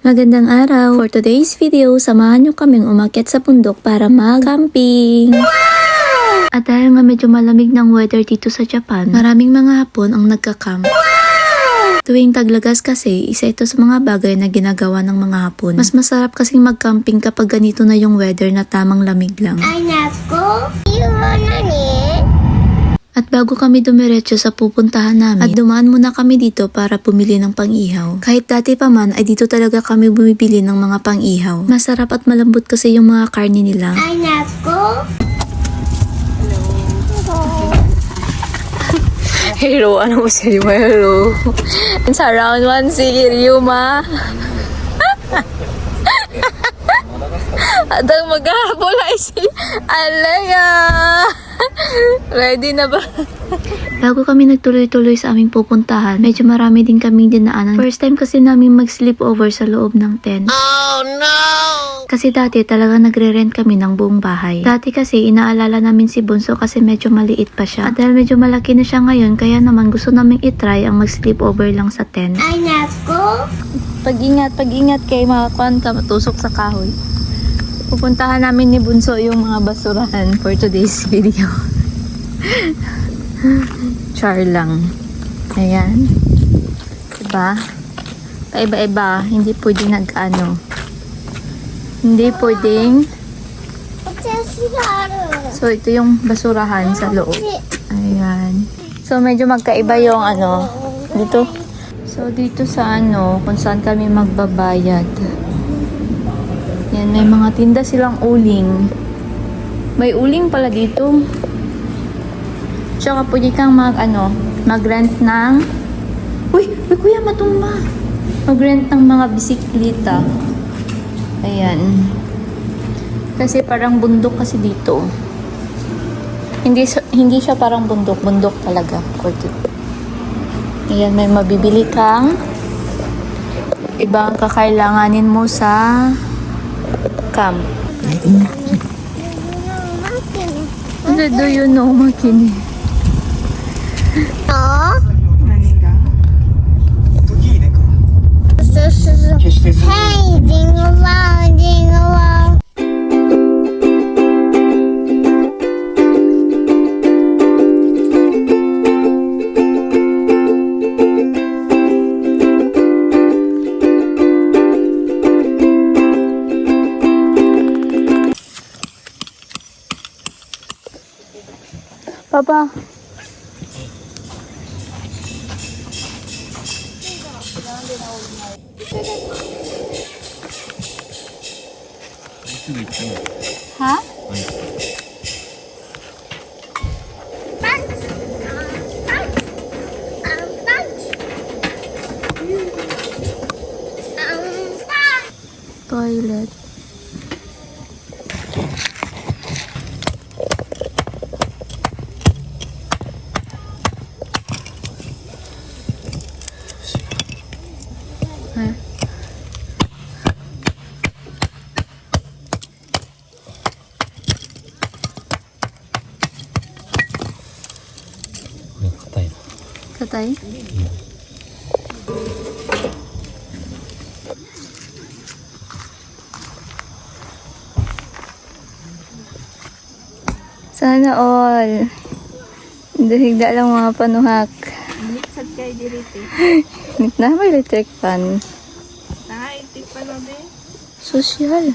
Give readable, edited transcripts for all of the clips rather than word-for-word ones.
Magandang araw! For today's video, samahan nyo kaming umakyat sa bundok para mag-camping! Wow! At dahil nga medyo malamig ng weather dito sa Japan, maraming mga Hapon ang nagka-camp. Wow! Tuwing taglagas kasi, isa ito sa mga bagay na ginagawa ng mga Hapon. Mas masarap kasing mag-camping kapag ganito na yung weather na tamang lamig lang. Anak ko, At bago kami dumiretso sa pupuntahan namin, at dumaan muna kami dito para pumili ng pang-ihaw. Kahit dati pa man, ay dito talaga kami bumibili ng mga pang-ihaw. Masarap at malambot kasi yung mga karne nila. anak ko. Hello, ano mo si Rima? Hello. Sa round 1 si Ryuma. At ang maghahabol ay si Alea. Ready na ba? Bago kami nagtuloy-tuloy sa aming pupuntahan, medyo marami din kaming dinaanan. First time kasi namin mag-sleepover sa loob ng tent. Oh no! Kasi dati talaga nagre-rent kami ng buong bahay. Dati kasi inaalala namin si Bunso kasi medyo maliit pa siya. At dahil medyo malaki na siya ngayon, kaya naman gusto namin itry ang mag-sleepover lang sa tent. Anak ko. Pag-ingat kay makakuan ka matusok sa kahoy. Pupuntahan namin ni Bunso yung mga basurahan for today's video. Char lang. Ayan. Diba? Paiba-iba. Hindi pwedeng nag-ano. Hindi pwedeng. So, ito yung basurahan sa loob. Ayan. So, medyo magkaiba yung ano. Dito. So, dito sa ano, kung saan kami magbabayad. Yan, may mga tinda silang uling. May uling pala dito. Tsaka pwede kang mag-rent ng... Uy, kuya, matumba. Mag-rent ng mga bisikleta. Ayan. Kasi parang bundok kasi dito. Hindi siya parang bundok. Bundok talaga. Ayan, may mabibili kang ibang kakailanganin mo sa camp. Do you know Makini? No? 何が不義ねか 決してする Hey, jingle bell, jingle bell. Papa. Ha? Toilet. Katay? Sana all. Dahigda lang mga panuhak. Sad kay dirite. Na may electric fan. Nakaitik pa no be. Social.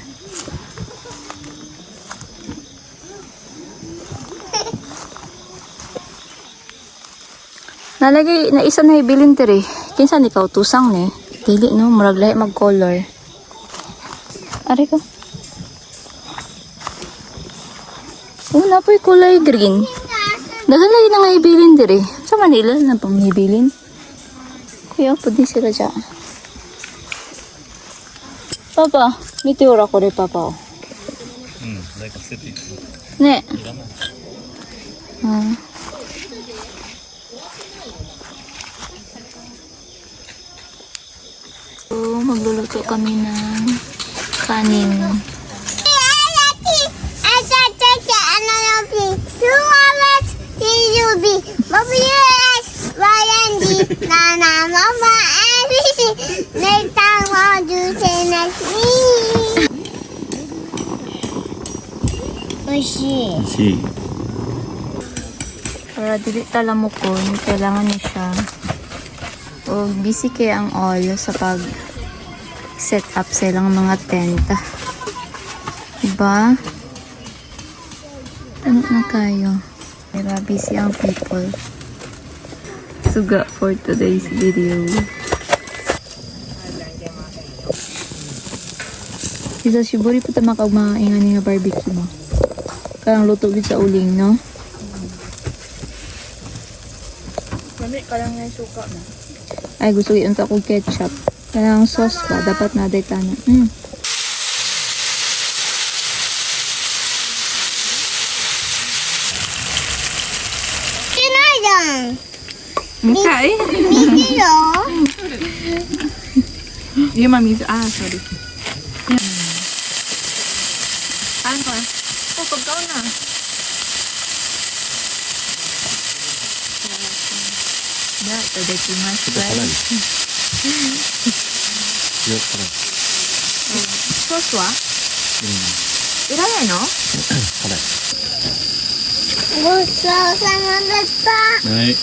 Nalagay na isa na ibilin tiri. Kinsan ikaw tusang ni? Dili no, murag lahi mag-color. Ari ko. Una po'y kulay green. Dagan lagi na nga ibilin diri. Sa Manila na pang ibilin. Kuya po din sila dyan. Papa, meteora ko rin papa. like a city. Ne. Ah. So, magluluto kami ng kanin. Nana, mama, and next time I'll do おいしい。しい。 Para dili talamukon, kailangan niya siya. O busy kaya ang all sa pag set up silang mga tent. Diba? Ano na kayo? Diba busy ang people. Suga for today's video. Isa shiburi pa tama kag maingan nga barbecue mo. Karang luto gid sa uling, no? Mami, kalang na yung suka na. Ay, gusto ko unta kong ketchup. Kailangan sauce pa. Dapat na day tanan. Kinayan. Mukha eh. Video. Yung mami, sorry. Ano ka? Oh, pagkaon na. Da, tadakimasu, ちょっと辛い guys. 塩辛い。 Sauce wa? Iranay, no? 辛い。ごちそうさまでした。はい。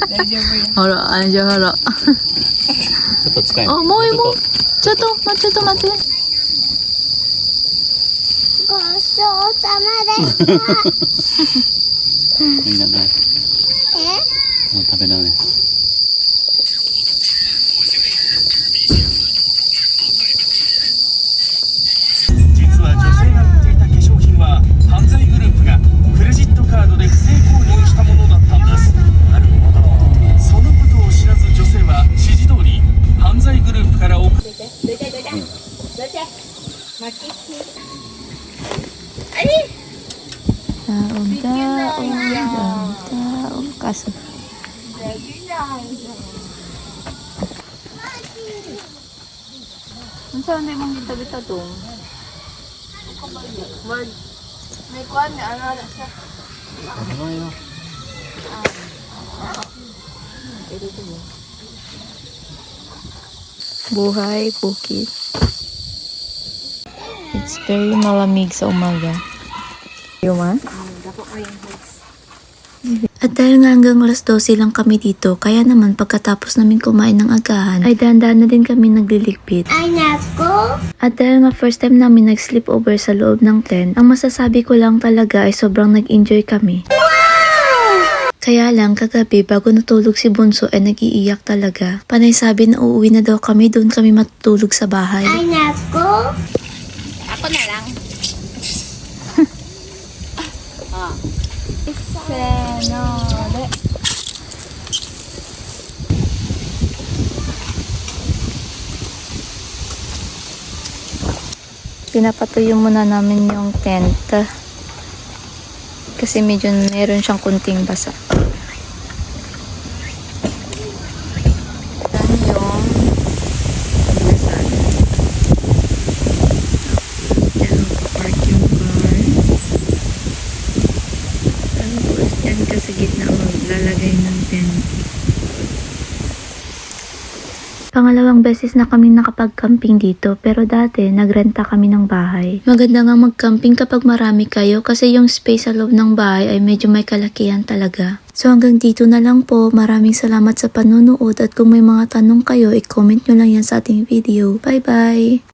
大丈夫よ。 Hara, ano dyan, hara. ちょっと近い。 Oh, mo, mo. Chato, mate. ごちそうさまでした。みんなね、もう食べられない。実は女性が売っていた化粧品は犯罪グループがクレジットカードで不正購入したものだったんです。なるほど。そのことを知らず女性は指示通り犯罪グループから送 Taong. Kaso. Ang saan na yung bita-bita to? May kuwan niya, ano na siya. Buhay, bukid. It's very malamig sa umaga. Yuma? At dahil nga hanggang alas 12 lang kami dito, kaya naman pagkatapos namin kumain ng agahan, ay dahan-dahan na din kami nagliligpit. Ay, nako. At dahil nga first time namin nag-sleep over sa loob ng tent, ang masasabi ko lang talaga ay sobrang nag-enjoy kami. Kaya lang kagabi bago natulog si Bunso ay nag-iiyak talaga. Panay sabi na uuwi na daw kami, doon kami matutulog sa bahay. Ay, nako. Ako na lang. Senore. Pinapatuyo muna namin yung tent. Kasi medyo meron siyang kunting basa. Yan yung bigasan. Yan park yung car. Tapos yan kasi gitna maglalagay ng tent. Pangalawang beses na kami nakapag-camping dito pero dati nagrenta kami ng bahay. Maganda nga mag-camping kapag marami kayo kasi yung space sa loob ng bahay ay medyo may kalakihan talaga. So hanggang dito na lang po. Maraming salamat sa panonood at kung may mga tanong kayo, i-comment nyo lang yan sa ating video. Bye bye!